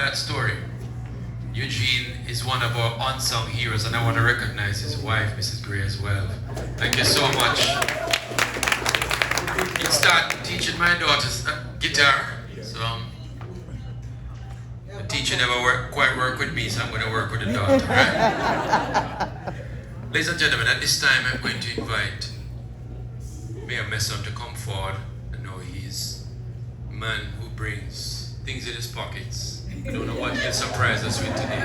that story. Eugene is one of our unsung heroes, and I want to recognize his wife, Mrs. Gray, as well. Thank you so much. He started teaching my daughters guitar, so the teacher never quite work with me, so I'm going to work with the daughter, right? Ladies and gentlemen, at this time I'm going to invite Mayor Messon to come forward. I know he's a man who brings things in his pockets. I don't know what he'll surprise us with today.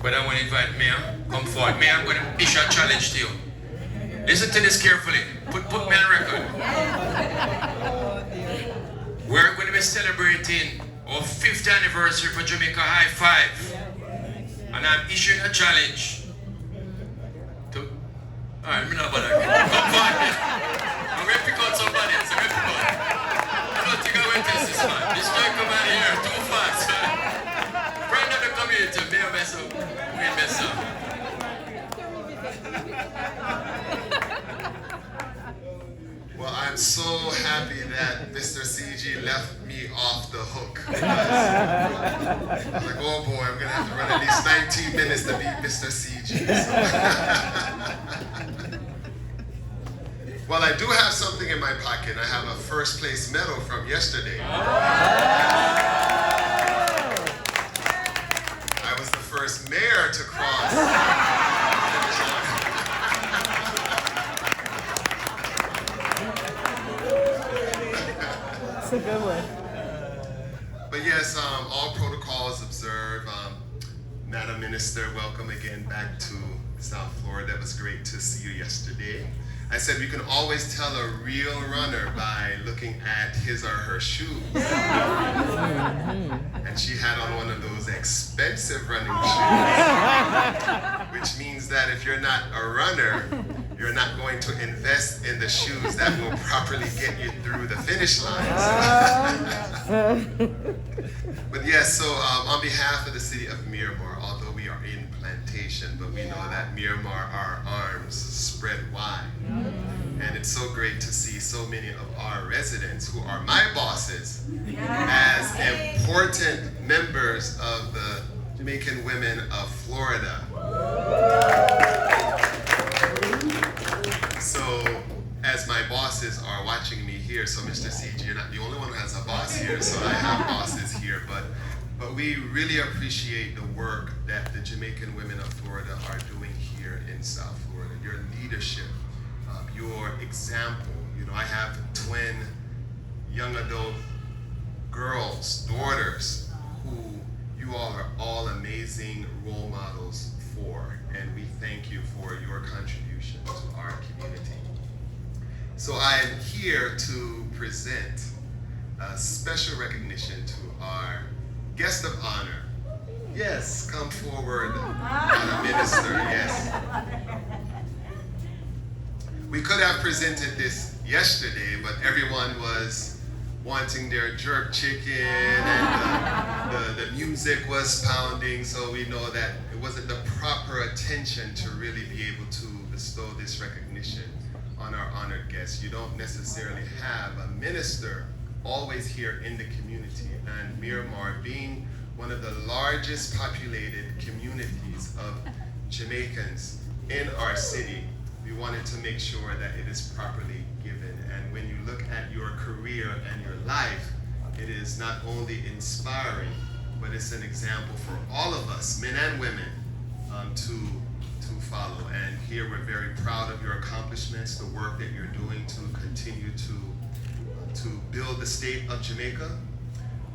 But I want to invite Mayor, come forward. Mayor, I'm going to issue a challenge to you. Listen to this carefully. Put me on record. We're going to be celebrating our 5th anniversary for Jamaica High Five. And I'm issuing a challenge to... Alright, I'm not bother. Come forward. I'm going to pick out somebody else. I'm going to pick out. I don't think I'm going to test this man. This guy come out here too fast. Friend of the community, Mayor Messon. Mayor Messon. Well, I'm so happy that Mr. CG left me off the hook. I was like, oh boy, I'm going to have to run at least 19 minutes to beat Mr. CG. So. Well, I do have something in my pocket. I have a first place medal from yesterday. I was the first mayor to cross. That's a good one. But yes, all protocols observed. Madam Minister, welcome again back to South Florida. It was great to see you yesterday. I said we can always tell a real runner by looking at his or her shoes. And she had on one of those expensive running shoes, which means that if you're not a runner, you're not going to invest in the shoes that will properly get you through the finish line. But yes, so on behalf of the city of Miramar, although we are in plantation, but we know that Miramar, our arms spread wide. And it's so great to see so many of our residents who are my bosses as important members of the Jamaican women of Florida. So, as my bosses are watching me here, so Mr. CG, you're not the only one who has a boss here, so I have bosses here, but we really appreciate the work that the Jamaican women of Florida are doing here in South Florida. Your leadership, your example. You know, I have twin young adult girls, daughters, who you all are all amazing role models for, and we thank you for your contribution to our community. So I am here to present a special recognition to our guest of honor. Yes, come forward, Madam Minister, yes. We could have presented this yesterday, but everyone was wanting their jerk chicken and the music was pounding, so we know that it wasn't the proper attention to really be able to bestow this recognition on our honored guests. You don't necessarily have a minister always here in the community, and Miramar being one of the largest populated communities of Jamaicans in our city, we wanted to make sure that it is properly given. And when you look at your career and your life, it is not only inspiring, but it's an example for all of us, men and women, to follow. And here we're very proud of your accomplishments, the work that you're doing to continue to build the state of Jamaica,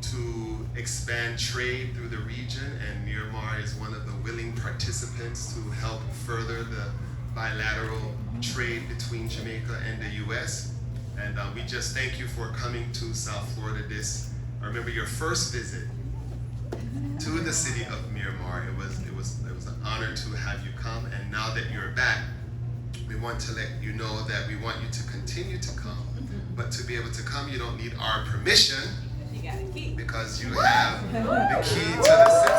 to expand trade through the region, and Miramar is one of the willing participants to help further the bilateral trade between Jamaica and the U.S. And we just thank you for coming to South Florida. I remember your first visit to the city of Miramar. It was an honor to have you come, and now that you're back, we want to let you know that we want you to continue to come. But to be able to come, you don't need our permission, because you have the key to the city.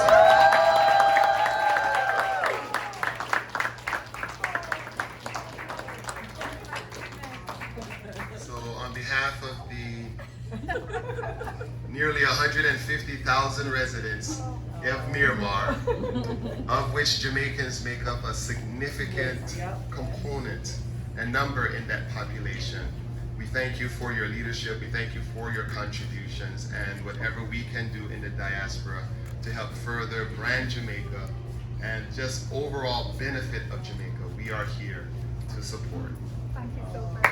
So on behalf of the nearly 150 50,000 residents of Miramar, of which Jamaicans make up a significant component and number in that population. We thank you for your leadership, we thank you for your contributions, and whatever we can do in the diaspora to help further brand Jamaica and just overall benefit of Jamaica, we are here to support. Thank you so much.